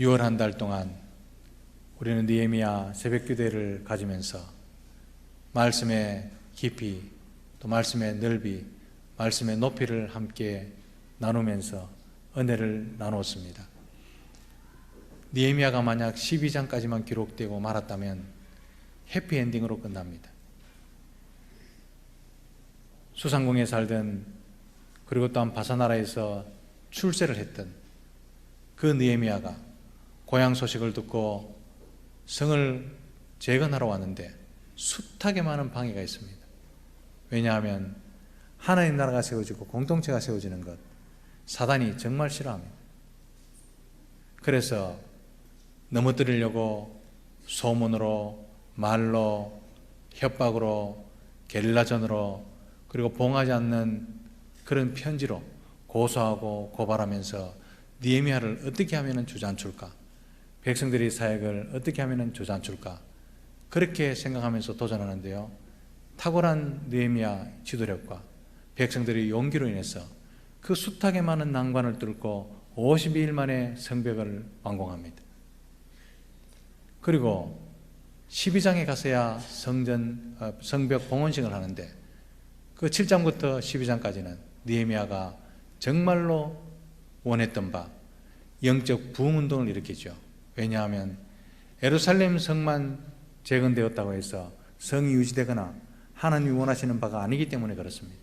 6월 한 달 동안 우리는 느헤미야 새벽기도회를 가지면서 말씀의 깊이, 또 말씀의 넓이, 말씀의 높이를 함께 나누면서 은혜를 나누었습니다. 느헤미야가 만약 12장까지만 기록되고 말았다면 해피엔딩으로 끝납니다. 수상궁에 살던, 그리고 또한 바사나라에서 출세를 했던 그 느헤미야가 고향 소식을 듣고 성을 재건하러 왔는데 숱하게 많은 방해가 있습니다. 왜냐하면 하나님 나라가 세워지고 공동체가 세워지는 것, 사단이 정말 싫어합니다. 그래서 넘어뜨리려고 소문으로, 말로, 협박으로, 게릴라전으로, 그리고 봉하지 않는 그런 편지로 고소하고 고발하면서 느헤미야를 어떻게 하면 주저앉힐까? 백성들의 사역을 어떻게 하면 주저앉힐까? 그렇게 생각하면서 도전하는데요, 탁월한 느헤미야 지도력과 백성들의 용기로 인해서 그 숱하게 많은 난관을 뚫고 52일 만에 성벽을 완공합니다. 그리고 12장에 가서야 성벽 봉헌식을 하는데, 그 7장부터 12장까지는 느헤미야가 정말로 원했던 바 영적 부흥운동을 일으키죠. 왜냐하면 예루살렘 성만 재건되었다고 해서 성이 유지되거나 하나님이 원하시는 바가 아니기 때문에 그렇습니다.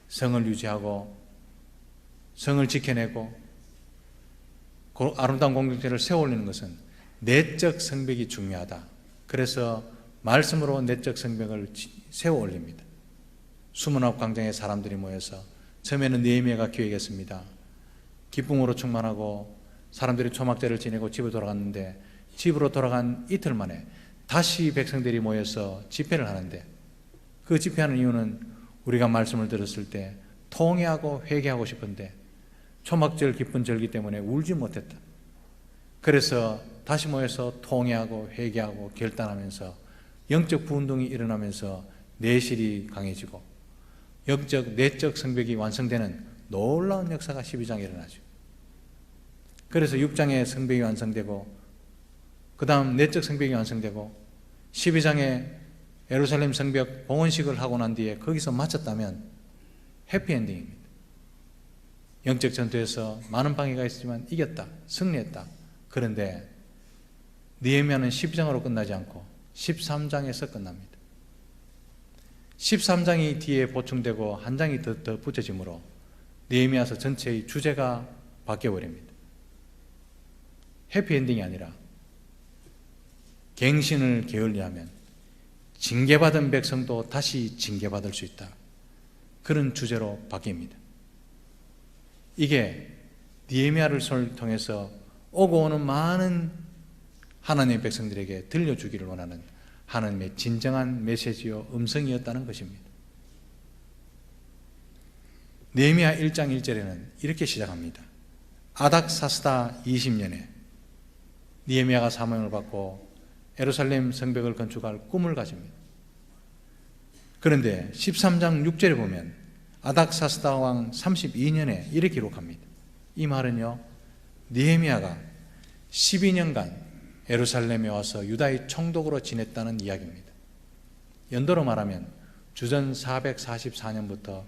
성을 유지하고 성을 지켜내고 아름다운 공동체를 세워올리는 것은 내적 성벽이 중요하다. 그래서 말씀으로 내적 성벽을 세워올립니다. 수문앞 광장에 사람들이 모여서 처음에는 느헤미야가 기획했습니다. 기쁨으로 충만하고 사람들이 초막절을 지내고 집으로 돌아갔는데, 집으로 돌아간 이틀 만에 다시 백성들이 모여서 집회를 하는데, 그 집회하는 이유는 우리가 말씀을 들었을 때 통회하고 회개하고 싶은데 초막절 기쁜 절기 때문에 울지 못했다. 그래서 다시 모여서 통회하고 회개하고 결단하면서 영적 부운동이 일어나면서 내실이 강해지고 영적 내적 성벽이 완성되는 놀라운 역사가 12장에 일어나죠. 그래서 6장에 성벽이 완성되고, 그 다음 내적 성벽이 완성되고, 12장에 예루살렘 성벽 봉헌식을 하고 난 뒤에 거기서 마쳤다면 해피엔딩입니다. 영적 전투에서 많은 방해가 있지만 이겼다, 승리했다. 그런데 느헤미야는 12장으로 끝나지 않고 13장에서 끝납니다. 13장이 뒤에 보충되고 한 장이 더 붙여지므로 느헤미야서 전체의 주제가 바뀌어버립니다. 해피엔딩이 아니라 갱신을 게을리하면 징계받은 백성도 다시 징계받을 수 있다. 그런 주제로 바뀝니다. 이게 느헤미야를 통해서 오고 오는 많은 하나님의 백성들에게 들려주기를 원하는 하나님의 진정한 메시지요 음성이었다는 것입니다. 느헤미야 1장 1절에는 이렇게 시작합니다. 아닥사스다 20년에 느헤미야가 사명을 받고 예루살렘 성벽을 건축할 꿈을 가집니다. 그런데 13장 6절에 보면 아닥사스다 왕 32년에 이렇게 기록합니다. 이 말은요, 느헤미야가 12년간 예루살렘에 와서 유다의 총독으로 지냈다는 이야기입니다. 연도로 말하면 주전 444년부터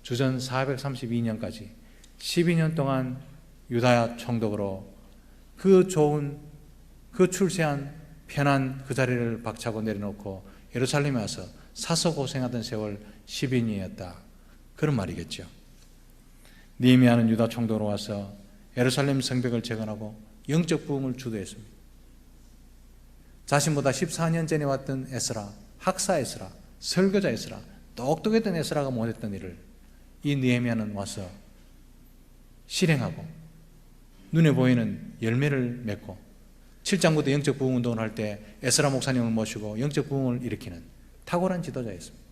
주전 432년까지 12년 동안 유다 총독으로 그 좋은, 그 출세한 편한 그 자리를 박차고 내려놓고 예루살렘에 와서 사서 고생하던 세월 12년이었다. 그런 말이겠죠. 느헤미야는 유다 총독으로 와서 예루살렘 성벽을 재건하고 영적 부흥을 주도했습니다. 자신보다 14년 전에 왔던 에스라, 학사 에스라, 설교자 에스라, 똑똑했던 에스라가 못했던 일을 이 느헤미야는 와서 실행하고 눈에 보이는 열매를 맺고 7장부터 영적 부흥 운동을 할 때 에스라 목사님을 모시고 영적 부흥을 일으키는 탁월한 지도자였습니다.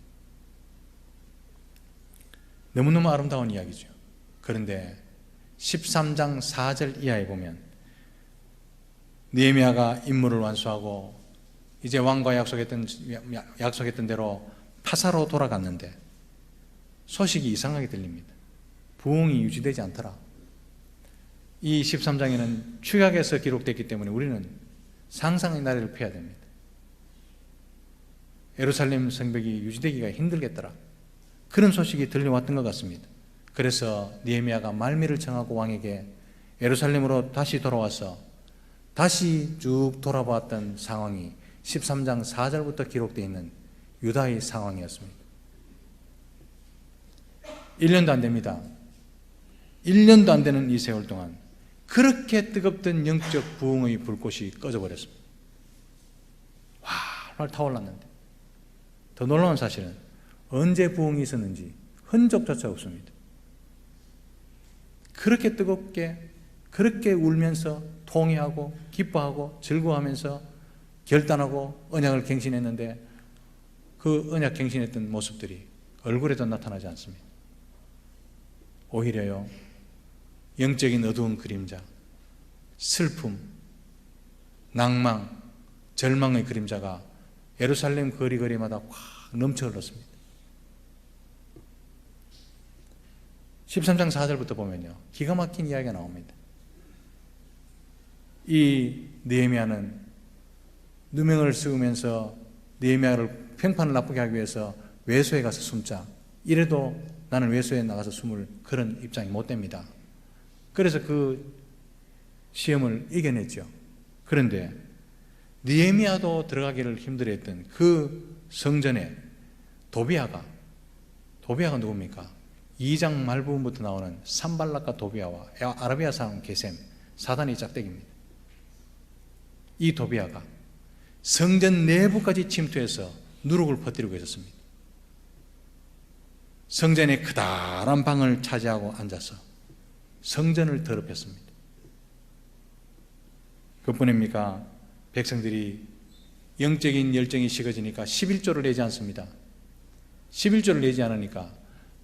너무너무 아름다운 이야기죠. 그런데 13장 4절 이하에 보면 느헤미야가 임무를 완수하고 이제 왕과 약속했던 대로 파사로 돌아갔는데 소식이 이상하게 들립니다. 부흥이 유지되지 않더라. 이 13장에는 축약에서 기록됐기 때문에 우리는 상상의 나래를 펴야 됩니다. 예루살렘 성벽이 유지되기가 힘들겠더라, 그런 소식이 들려왔던 것 같습니다. 그래서 느헤미야가 말미를 청하고 왕에게 예루살렘으로 다시 돌아와서 다시 쭉 돌아보았던 상황이 13장 4절부터 기록되어 있는 유다의 상황이었습니다. 1년도 안 됩니다. 1년도 안 되는 이 세월 동안 그렇게 뜨겁던 영적 부흥의 불꽃이 꺼져버렸습니다. 활활 타올랐는데, 더 놀라운 사실은 언제 부흥이 있었는지 흔적조차 없습니다. 그렇게 뜨겁게, 그렇게 울면서 통회하고 기뻐하고 즐거워하면서 결단하고 언약을 갱신했는데 그 언약 갱신했던 모습들이 얼굴에도 나타나지 않습니다. 오히려요, 영적인 어두운 그림자, 슬픔, 낭망, 절망의 그림자가 예루살렘 거리거리마다 확 넘쳐 흘렀습니다. 13장 4절부터 보면요, 기가 막힌 이야기가 나옵니다. 이 느헤미야는 누명을 쓰면서 느헤미야를 평판을 나쁘게 하기 위해서 외소에 가서 숨자, 이래도 나는 외소에 나가서 숨을 그런 입장이 못 됩니다. 그래서 그 시험을 이겨냈죠. 그런데 느헤미야도 들어가기를 힘들어했던 그 성전에 도비아가 누굽니까? 2장 말부분부터 나오는 산발락과 도비아와 아라비아 사람 게셈, 사단의 짝대기입니다. 이 도비아가 성전 내부까지 침투해서 누룩을 퍼뜨리고 있었습니다. 성전의 크다란 방을 차지하고 앉아서 성전을 더럽혔습니다. 그뿐입니까? 백성들이 영적인 열정이 식어지니까 11조를 내지 않습니다. 11조를 내지 않으니까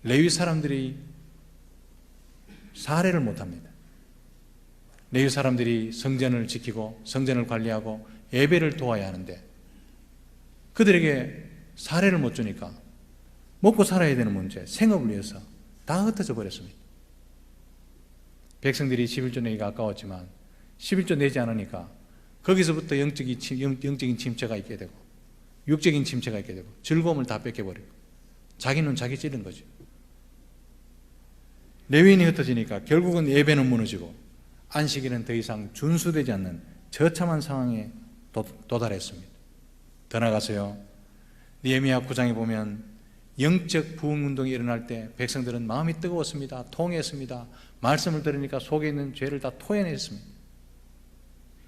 레위 사람들이 사례를 못합니다. 레위 사람들이 성전을 지키고 성전을 관리하고 예배를 도와야 하는데 그들에게 사례를 못 주니까 먹고 살아야 되는 문제, 생업을 위해서 다 흩어져 버렸습니다. 백성들이 11조 내기가 아까웠지만 11조 내지 않으니까 거기서부터 영적인 침체가 있게 되고 육적인 침체가 있게 되고 즐거움을 다 뺏겨버리고 자기는 자기 찌른 거죠. 레위인이 흩어지니까 결국은 예배는 무너지고 안식일은 더 이상 준수되지 않는 처참한 상황에 도달했습니다. 더 나아가서요, 느헤미야 9장에 보면 영적 부흥운동이 일어날 때 백성들은 마음이 뜨거웠습니다. 통회했습니다. 말씀을 들으니까 속에 있는 죄를 다 토해냈습니다.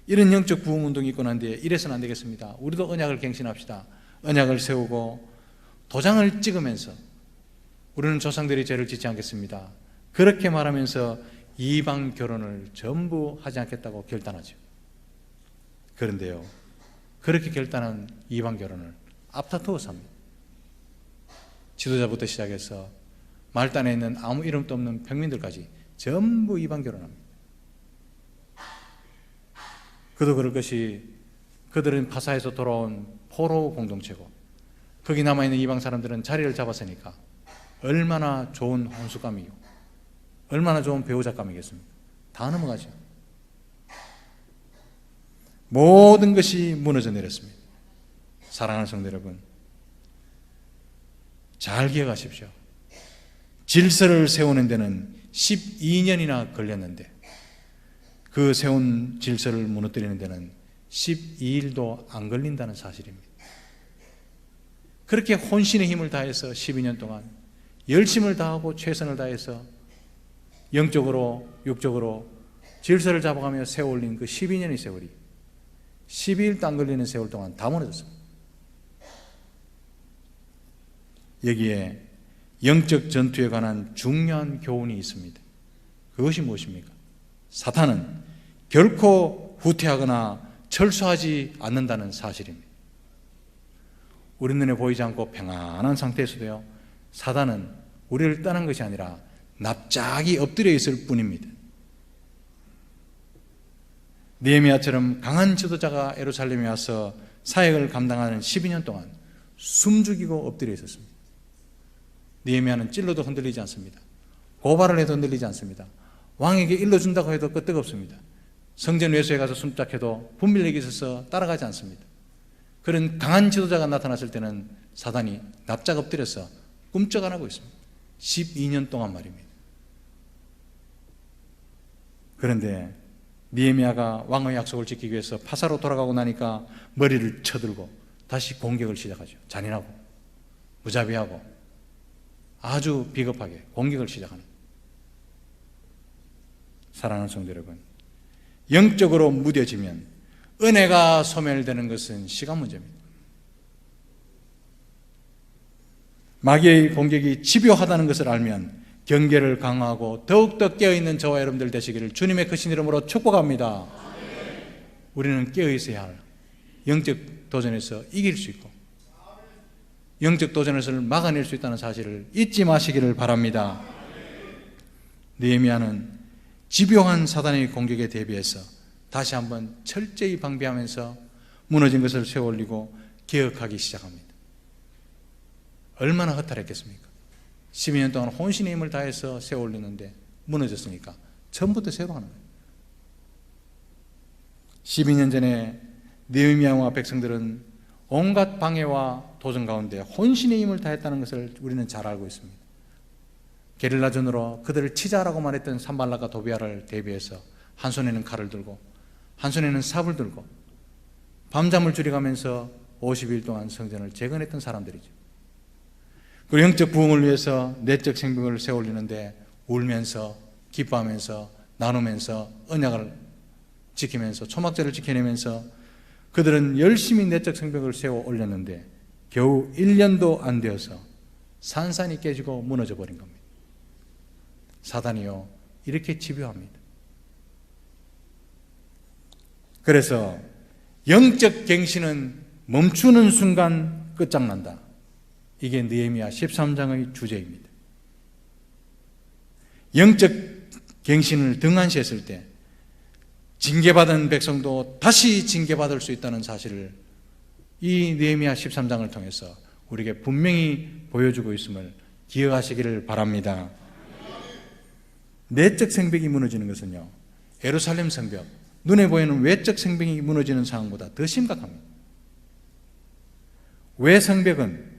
이런 영적 부흥운동이 있고 난 뒤에 이래서는 안 되겠습니다. 우리도 언약을 갱신합시다. 언약을 세우고 도장을 찍으면서 우리는 조상들의 죄를 짓지 않겠습니다. 그렇게 말하면서 이방 결혼을 전부 하지 않겠다고 결단하죠. 그런데요, 그렇게 결단한 이방 결혼을 앞다투어서 합니다. 지도자부터 시작해서 말단에 있는 아무 이름도 없는 평민들까지 전부 이방 결혼합니다. 그도 그럴 것이 그들은 파사에서 돌아온 포로 공동체고 거기 남아있는 이방 사람들은 자리를 잡았으니까 얼마나 좋은 혼수감이고 얼마나 좋은 배우자감이겠습니까? 다 넘어가죠. 모든 것이 무너져 내렸습니다. 사랑하는 성도 여러분, 잘 기억하십시오. 질서를 세우는 데는 12년이나 걸렸는데 그 세운 질서를 무너뜨리는 데는 12일도 안 걸린다는 사실입니다. 그렇게 혼신의 힘을 다해서 12년 동안 열심을 다하고 최선을 다해서 영적으로 육적으로 질서를 잡아가며 세워올린 그 12년의 세월이 12일도 안 걸리는 세월 동안 다 무너졌습니다. 여기에 영적 전투에 관한 중요한 교훈이 있습니다. 그것이 무엇입니까? 사탄은 결코 후퇴하거나 철수하지 않는다는 사실입니다. 우리 눈에 보이지 않고 평안한 상태에서도요, 사단은 우리를 떠난 것이 아니라 납작이 엎드려 있을 뿐입니다. 느헤미야처럼 강한 지도자가 예루살렘에 와서 사역을 감당하는 12년 동안 숨죽이고 엎드려 있었습니다. 느헤미야는 찔러도 흔들리지 않습니다. 고발을 해도 흔들리지 않습니다. 왕에게 일러준다고 해도 끄떡없습니다. 성전 외소에 가서 숨짝해도 분별력이 있어서 따라가지 않습니다. 그런 강한 지도자가 나타났을 때는 사단이 납작 엎드려서 꿈쩍 안 하고 있습니다. 12년 동안 말입니다. 그런데 느헤미야가 왕의 약속을 지키기 위해서 파사로 돌아가고 나니까 머리를 쳐들고 다시 공격을 시작하죠. 잔인하고 무자비하고 아주 비겁하게 공격을 시작하는. 사랑하는 성도 여러분, 영적으로 무뎌지면 은혜가 소멸되는 것은 시간 문제입니다. 마귀의 공격이 집요하다는 것을 알면 경계를 강화하고 더욱더 깨어있는 저와 여러분들 되시기를 주님의 크신 이름으로 축복합니다. 우리는 깨어있어야 할 영적 도전에서 이길 수 있고 영적 도전에서 막아낼 수 있다는 사실을 잊지 마시기를 바랍니다. 느헤미야는 집요한 사단의 공격에 대비해서 다시 한번 철저히 방비하면서 무너진 것을 세워올리고 개혁하기 시작합니다. 얼마나 허탈했겠습니까? 12년 동안 혼신의 힘을 다해서 세워올렸는데 무너졌으니까 처음부터 새로 하는 거예요. 12년 전에 느헤미야와 백성들은 온갖 방해와 도전 가운데 혼신의 힘을 다했다는 것을 우리는 잘 알고 있습니다. 게릴라전으로 그들을 치자라고 말했던 산발락과 도비아를 대비해서 한 손에는 칼을 들고 한 손에는 삽을 들고 밤잠을 줄여가면서 50일 동안 성전을 재건했던 사람들이죠. 그 영적 부흥을 위해서 내적 생명을 세워올리는데 울면서 기뻐하면서 나누면서 언약을 지키면서 초막절을 지켜내면서 그들은 열심히 내적 생명을 세워 올렸는데 겨우 1년도 안 되어서 산산이 깨지고 무너져 버린 겁니다. 사단이요, 이렇게 집요합니다. 그래서 영적 갱신은 멈추는 순간 끝장난다. 이게 느헤미야 13장의 주제입니다. 영적 갱신을 등한시했을 때 징계받은 백성도 다시 징계받을 수 있다는 사실을 이 느헤미야 13장을 통해서 우리에게 분명히 보여주고 있음을 기억하시기를 바랍니다. 내적 생벽이 무너지는 것은요, 예루살렘 성벽, 눈에 보이는 외적 생벽이 무너지는 상황보다 더 심각합니다. 외 성벽은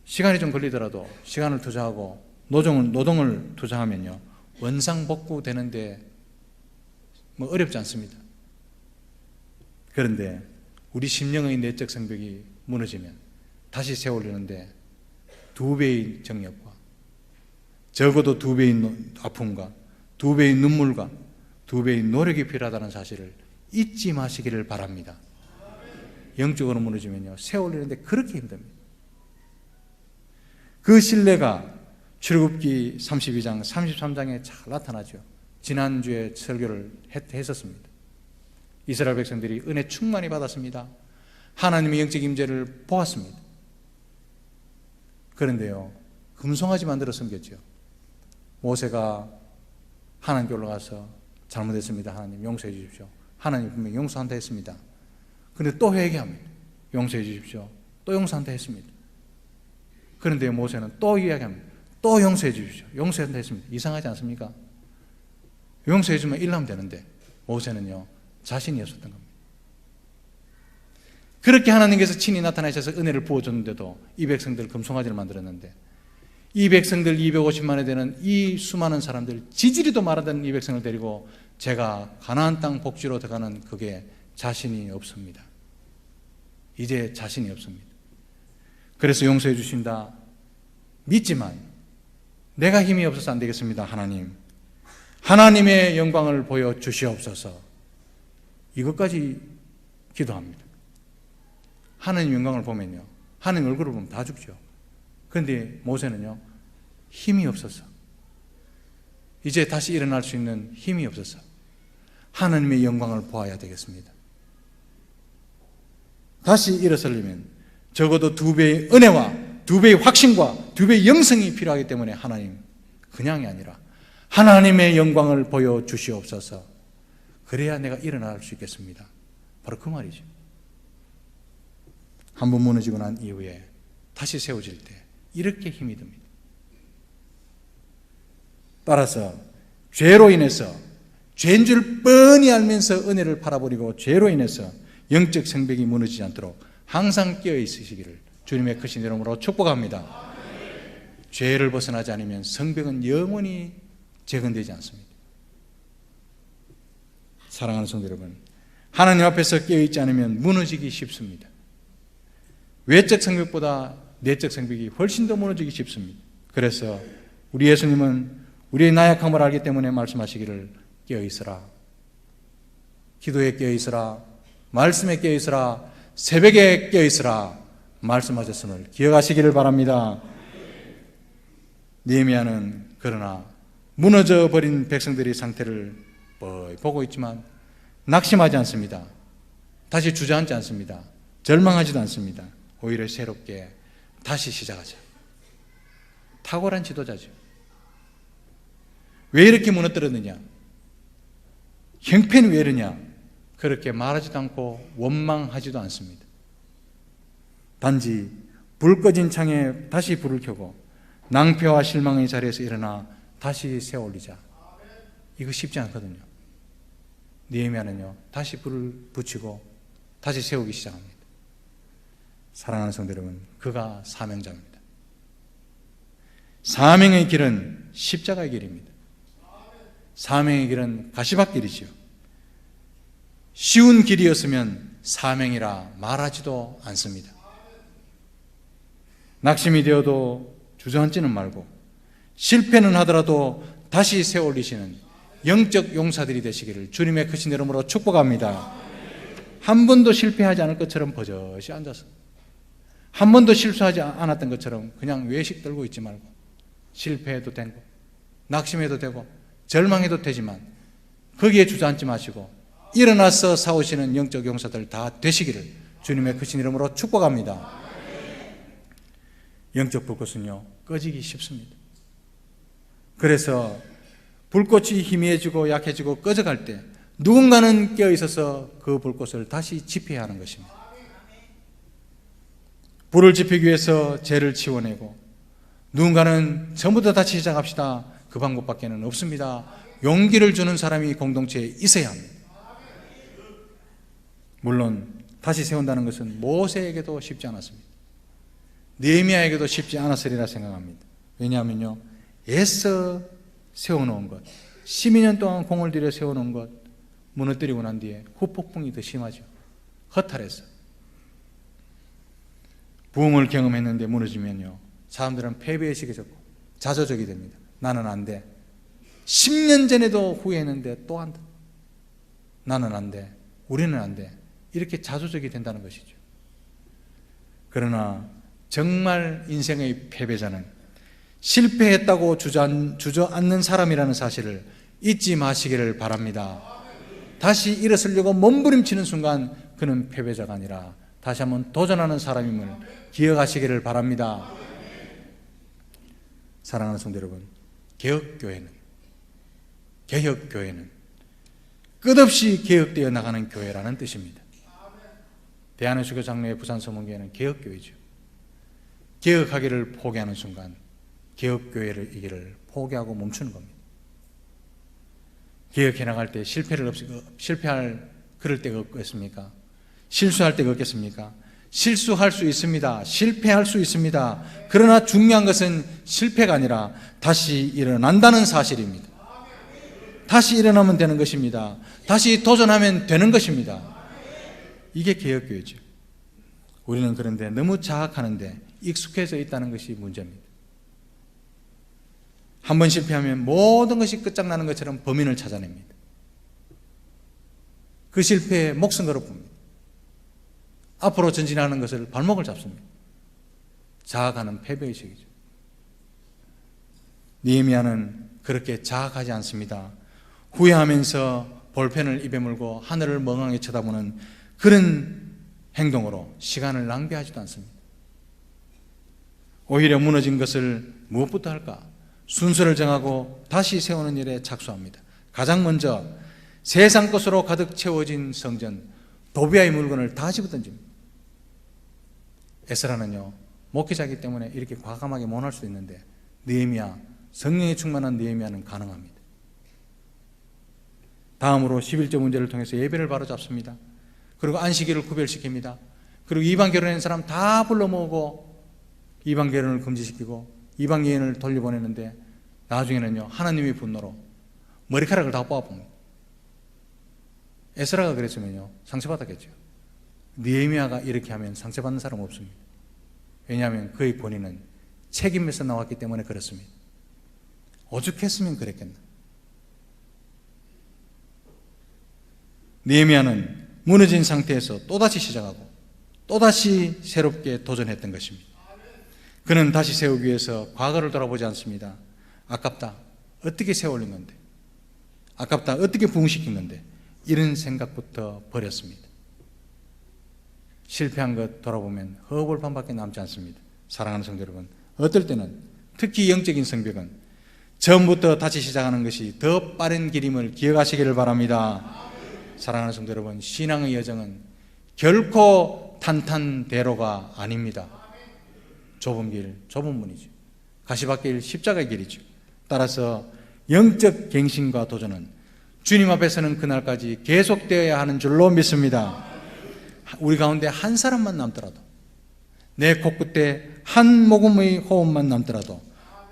시간이 좀 걸리더라도 시간을 투자하고 노동을 투자하면요, 원상복구되는데 어렵지 않습니다. 그런데 우리 심령의 내적 성벽이 무너지면 다시 세우려는데 2배의 정력과 적어도 2배의 아픔과 2배의 눈물과 2배의 노력이 필요하다는 사실을 잊지 마시기를 바랍니다. 영적으로 무너지면요, 세우려는데 그렇게 힘듭니다. 그 신뢰가 출애굽기 32장, 33장에 잘 나타나죠. 지난주에 설교를 했었습니다. 이스라엘 백성들이 은혜 충만히 받았습니다. 하나님의 영적 임재를 보았습니다. 그런데요, 금송아지 만들어 섬겼죠. 모세가 하나님께 올라가서 잘못했습니다. 하나님 용서해 주십시오. 하나님 분명히 용서한다 했습니다. 그런데 또 회개합니다. 용서해 주십시오. 또 용서한다 했습니다. 그런데 모세는 또 이야기합니다. 또 용서해 주십시오. 용서한다 했습니다. 이상하지 않습니까? 용서해 주면 일하면 되는데 모세는요, 자신이 없었던 겁니다. 그렇게 하나님께서 친히 나타나셔서 은혜를 부어줬는데도 이 백성들 금송아지를 만들었는데 이 백성들 250만에 되는 이 수많은 사람들, 지지리도 말하던 이 백성을 데리고 제가 가나안 땅 복지로 들어가는 그게 자신이 없습니다. 이제 자신이 없습니다. 그래서 용서해 주신다 믿지만 내가 힘이 없어서 안 되겠습니다. 하나님, 하나님의 영광을 보여주시옵소서. 이것까지 기도합니다. 하나님 영광을 보면요, 하나님 얼굴을 보면 다 죽죠. 그런데 모세는요, 힘이 없어서, 이제 다시 일어날 수 있는 힘이 없어서 하나님의 영광을 보아야 되겠습니다. 다시 일어서려면 적어도 2배의 은혜와 2배의 확신과 2배의 영성이 필요하기 때문에 하나님, 그냥이 아니라 하나님의 영광을 보여주시옵소서. 그래야 내가 일어날 수 있겠습니다. 바로 그 말이죠. 한번 무너지고 난 이후에 다시 세워질 때 이렇게 힘이 듭니다. 따라서 죄로 인해서, 죄인 줄 뻔히 알면서 은혜를 팔아버리고 죄로 인해서 영적 성벽이 무너지지 않도록 항상 깨어 있으시기를 주님의 크신 이름으로 축복합니다. 죄를 벗어나지 않으면 성벽은 영원히 재건되지 않습니다. 사랑하는 성도 여러분, 하나님 앞에서 깨어있지 않으면 무너지기 쉽습니다. 외적 성벽보다 내적 성벽이 훨씬 더 무너지기 쉽습니다. 그래서 우리 예수님은 우리의 나약함을 알기 때문에 말씀하시기를 깨어있으라, 기도에 깨어있으라, 말씀에 깨어있으라, 새벽에 깨어있으라 말씀하셨음을 기억하시기를 바랍니다. 느헤미야는 그러나 무너져 버린 백성들의 상태를 보고 있지만 낙심하지 않습니다. 다시 주저앉지 않습니다. 절망하지도 않습니다. 오히려 새롭게 다시 시작하자. 탁월한 지도자죠. 왜 이렇게 무너뜨렸느냐? 형편이 왜 이러냐? 그렇게 말하지도 않고 원망하지도 않습니다. 단지 불 꺼진 창에 다시 불을 켜고 낭패와 실망의 자리에서 일어나 다시 세워 올리자. 이거 쉽지 않거든요. 느헤미야는요, 다시 불을 붙이고 다시 세우기 시작합니다. 사랑하는 성도 여러분, 그가 사명자입니다. 사명의 길은 십자가의 길입니다. 사명의 길은 가시밭길이지요. 쉬운 길이었으면 사명이라 말하지도 않습니다. 낙심이 되어도 주저앉지는 말고 실패는 하더라도 다시 세워 올리시는 영적 용사들이 되시기를 주님의 크신 이름으로 축복합니다. 한 번도 실패하지 않을 것처럼 버젓이 앉아서, 한 번도 실수하지 않았던 것처럼 그냥 외식 들고 있지 말고, 실패해도 되고 낙심해도 되고 절망해도 되지만 거기에 주저앉지 마시고 일어나서 싸우시는 영적 용사들 다 되시기를 주님의 크신 이름으로 축복합니다. 영적 불꽃은요, 꺼지기 쉽습니다. 그래서 불꽃이 희미해지고 약해지고 꺼져갈 때 누군가는 깨어있어서 그 불꽃을 다시 지펴야 하는 것입니다. 불을 지피기 위해서 죄를 치워내고, 누군가는 전부터 다시 시작합시다. 그 방법밖에는 없습니다. 용기를 주는 사람이 공동체에 있어야 합니다. 물론 다시 세운다는 것은 모세에게도 쉽지 않았습니다. 느헤미야에게도 쉽지 않았으리라 생각합니다. 왜냐하면요, 애써 세워놓은 것, 12년 동안 공을 들여 세워놓은 것 무너뜨리고 난 뒤에 후폭풍이 더 심하죠. 허탈해서. 부흥을 경험했는데 무너지면요, 사람들은 패배의식이 적고 자조적이 됩니다. 나는 안 돼. 10년 전에도 후회했는데 또 한다. 나는 안 돼. 우리는 안 돼. 이렇게 자조적이 된다는 것이죠. 그러나 정말 인생의 패배자는 실패했다고 주저앉는 사람이라는 사실을 잊지 마시기를 바랍니다. 다시 일어서려고 몸부림치는 순간 그는 패배자가 아니라 다시 한번 도전하는 사람임을 기억하시기를 바랍니다. 사랑하는 성도 여러분, 개혁교회는 끝없이 개혁되어 나가는 교회라는 뜻입니다. 대한의수교 장로회 부산서문교회는 개혁교회죠. 개혁하기를 포기하는 순간 개혁교회를 이기를 포기하고 멈추는 겁니다. 개혁해 나갈 때 실패할 그럴 때가 없겠습니까? 실수할 때가 없겠습니까? 실수할 수 있습니다. 실패할 수 있습니다. 그러나 중요한 것은 실패가 아니라 다시 일어난다는 사실입니다. 다시 일어나면 되는 것입니다. 다시 도전하면 되는 것입니다. 이게 개혁교회죠. 우리는 그런데 너무 자학하는데 익숙해져 있다는 것이 문제입니다. 한 번 실패하면 모든 것이 끝장나는 것처럼 범인을 찾아냅니다. 그 실패에 목숨 걸어봅니다. 앞으로 전진하는 것을 발목을 잡습니다. 자학하는 패배의식이죠. 느헤미야는 그렇게 자학하지 않습니다. 후회하면서 볼펜을 입에 물고 하늘을 멍하게 쳐다보는 그런 행동으로 시간을 낭비하지도 않습니다. 오히려 무너진 것을 무엇부터 할까? 순서를 정하고 다시 세우는 일에 착수합니다. 가장 먼저 세상 것으로 가득 채워진 성전, 도비아의 물건을 다 집어던집니다. 에스라는요, 목회자이기 때문에 이렇게 과감하게 못할 수도 있는데 느헤미야, 성령에 충만한 느헤미야는 가능합니다. 다음으로 11조 문제를 통해서 예배를 바로잡습니다. 그리고 안식일을 구별시킵니다. 그리고 이방 결혼한 사람 다 불러 모으고 이방 결혼을 금지시키고 이방 여인을 돌려보내는데 나중에는요 하나님의 분노로 머리카락을 다 뽑아봅니다. 에스라가 그랬으면요 상처받았겠죠. 느헤미야가 이렇게 하면 상처받는 사람 없습니다. 왜냐하면 그의 본인은 책임에서 나왔기 때문에 그렇습니다. 오죽했으면 그랬겠나. 느헤미야는 무너진 상태에서 또다시 시작하고 또다시 새롭게 도전했던 것입니다. 그는 다시 세우기 위해서 과거를 돌아보지 않습니다. 아깝다. 어떻게 세워올린 건데? 아깝다. 어떻게 부흥시킨 건데? 이런 생각부터 버렸습니다. 실패한 것 돌아보면 허벌판밖에 남지 않습니다. 사랑하는 성도 여러분, 어떨 때는 특히 영적인 성벽은 처음부터 다시 시작하는 것이 더 빠른 길임을 기억하시기를 바랍니다. 사랑하는 성도 여러분, 신앙의 여정은 결코 탄탄대로가 아닙니다. 좁은 길, 좁은 문이죠. 가시밭길, 십자가의 길이죠. 따라서 영적 갱신과 도전은 주님 앞에서는 그날까지 계속되어야 하는 줄로 믿습니다. 우리 가운데 한 사람만 남더라도, 내 코끝에 한 모금의 호흡만 남더라도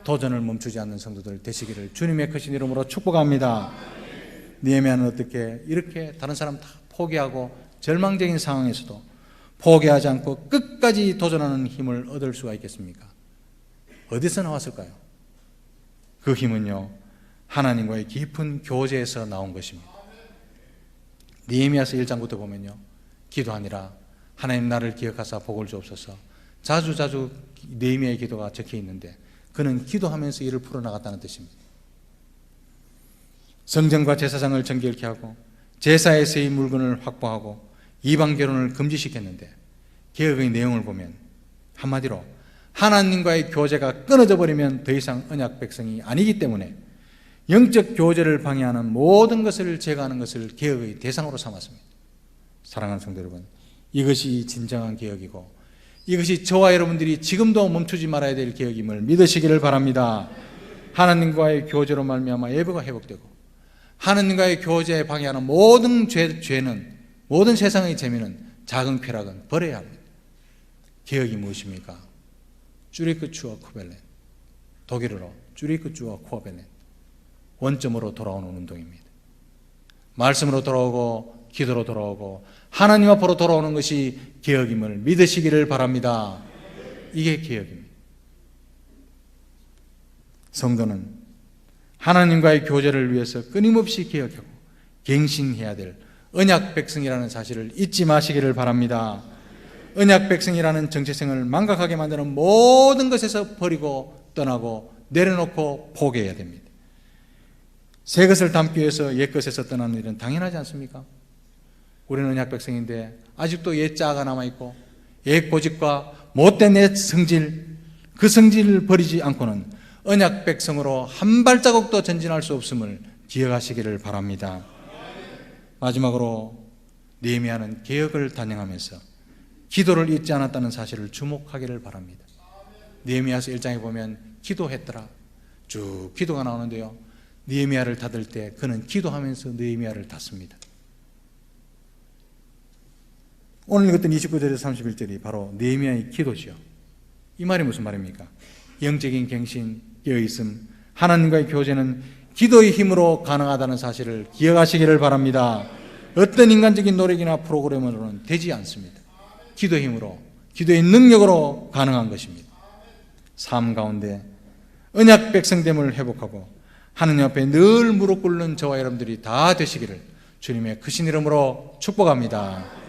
도전을 멈추지 않는 성도들 되시기를 주님의 크신 이름으로 축복합니다. 느헤미야는 어떻게 이렇게 다른 사람 다 포기하고 절망적인 상황에서도 포기하지 않고 끝까지 도전하는 힘을 얻을 수가 있겠습니까? 어디서 나왔을까요? 그 힘은요, 하나님과의 깊은 교제에서 나온 것입니다. 느헤미야서 1장부터 보면요, 기도하니라 하나님 나를 기억하사 복을 주옵소서. 자주 느헤미야의 기도가 적혀 있는데 그는 기도하면서 일을 풀어나갔다는 뜻입니다. 성전과 제사장을 정결케 하고 제사에서의 물건을 확보하고 이방 결혼을 금지시켰는데 개혁의 내용을 보면 한마디로 하나님과의 교제가 끊어져 버리면 더 이상 언약 백성이 아니기 때문에 영적 교제를 방해하는 모든 것을 제거하는 것을 개혁의 대상으로 삼았습니다. 사랑하는 성도 여러분, 이것이 진정한 개혁이고 이것이 저와 여러분들이 지금도 멈추지 말아야 될 개혁임을 믿으시기를 바랍니다. 하나님과의 교제로 말미암아 예배가 회복되고 하나님과의 교제에 방해하는 모든 죄는, 모든 세상의 재미는, 작은 쾌락은 버려야 합니다. 개혁이 무엇입니까? 쭈리크추와 쿠벨렌, 독일어로 쭈리크추와 쿠벨렌, 원점으로 돌아오는 운동입니다. 말씀으로 돌아오고 기도로 돌아오고 하나님 앞으로 돌아오는 것이 개혁임을 믿으시기를 바랍니다. 이게 개혁입니다. 성도는 하나님과의 교제를 위해서 끊임없이 개혁하고 갱신해야 될 언약 백성이라는 사실을 잊지 마시기를 바랍니다. 언약 백성이라는 정체성을 망각하게 만드는 모든 것에서 버리고 떠나고 내려놓고 포기해야 됩니다. 새 것을 담기 위해서 옛 것에서 떠나는 일은 당연하지 않습니까? 우리는 언약 백성인데 아직도 옛 자아가 남아있고 옛 고집과 못된 옛 성질, 그 성질을 버리지 않고는 언약 백성으로 한 발자국도 전진할 수 없음을 기억하시기를 바랍니다. 마지막으로 느헤미야는 개혁을 단행하면서 기도를 잊지 않았다는 사실을 주목하기를 바랍니다. 느헤미야서 1장에 보면 기도했더라 쭉 기도가 나오는데요, 느헤미야를 닫을 때 그는 기도하면서 느헤미야를 닫습니다. 오늘 읽었던 29절에서 31절이 바로 느헤미야의 기도죠. 이 말이 무슨 말입니까? 영적인 갱신, 깨어있음, 하나님과의 교제는 기도의 힘으로 가능하다는 사실을 기억하시기를 바랍니다. 어떤 인간적인 노력이나 프로그램으로는 되지 않습니다. 기도의 힘으로, 기도의 능력으로 가능한 것입니다. 삶 가운데 언약 백성됨을 회복하고 하느님 앞에 늘 무릎 꿇는 저와 여러분들이 다 되시기를 주님의 크신 이름으로 축복합니다.